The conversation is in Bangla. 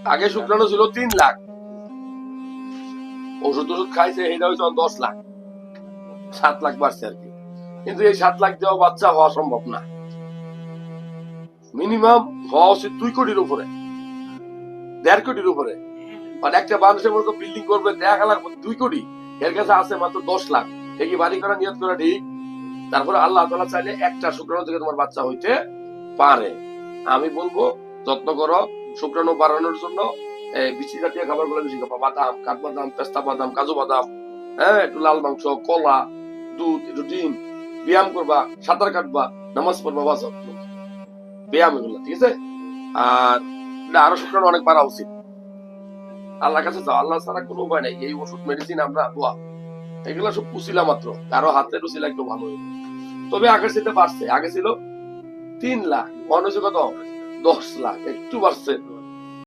আগে শুক্রাণু ছিল 3 লাখ, ওষুধ ওষুধ খাইছে, এটা হয়েছে 10 লাখ, 7 লাখ বাড়ছে আর কি। কিন্তু এই 7 লাখ দেওয়া বাচ্চা হওয়া সম্ভব না। মিনিমাম হওয়া উচিত 2 কোটির উপরে, 1.5 কোটির উপরে। মানে একটা মানুষের মতো বিল্ডিং করবে 1 লাখ 2 কোটি, এর কাছে আছে মাত্র 10 লাখ। সে কি বাড়ি করা নিয়ত করা ঠিক? তারপরে আল্লাহ তাআলা চাইলে একটা শুক্রাণু থেকে তোমার বাচ্চা হইতে পারে। আমি বলবো যত্ন করো শুক্রাণু বাড়ানোর জন্য। বিচি জাতীয় খাবার গুলো বেশি খাবা, বাদাম, কাঠবাদাম, পেস্তা বাদাম, কাজু বাদাম, হ্যাঁ, একটু লাল মাংস, কলা, দুধ, একটু ডিম, ব্যায়াম করবা, সাঁতার কাটবা, নামাজ পড়বা, বাস ব্যায়াম এগুলো, ঠিক আছে? আর আরো শুক্রাণু অনেক বাড়া উচিত। আল্লাহর কাছে যাও, আল্লাহ ছাড়া কোনো উপায় নাই। এই ওষুধ মেডিসিন আমরা দোয়া এগুলা সব কুচিলা মাত্র, কারো হাতের রুচিলা একটু ভালো হইল। তবে আগের সাথে বাড়ছে, আগে ছিল 3 লাখ, মানুষ কত 10 লাখ, একটু বাড়ছে।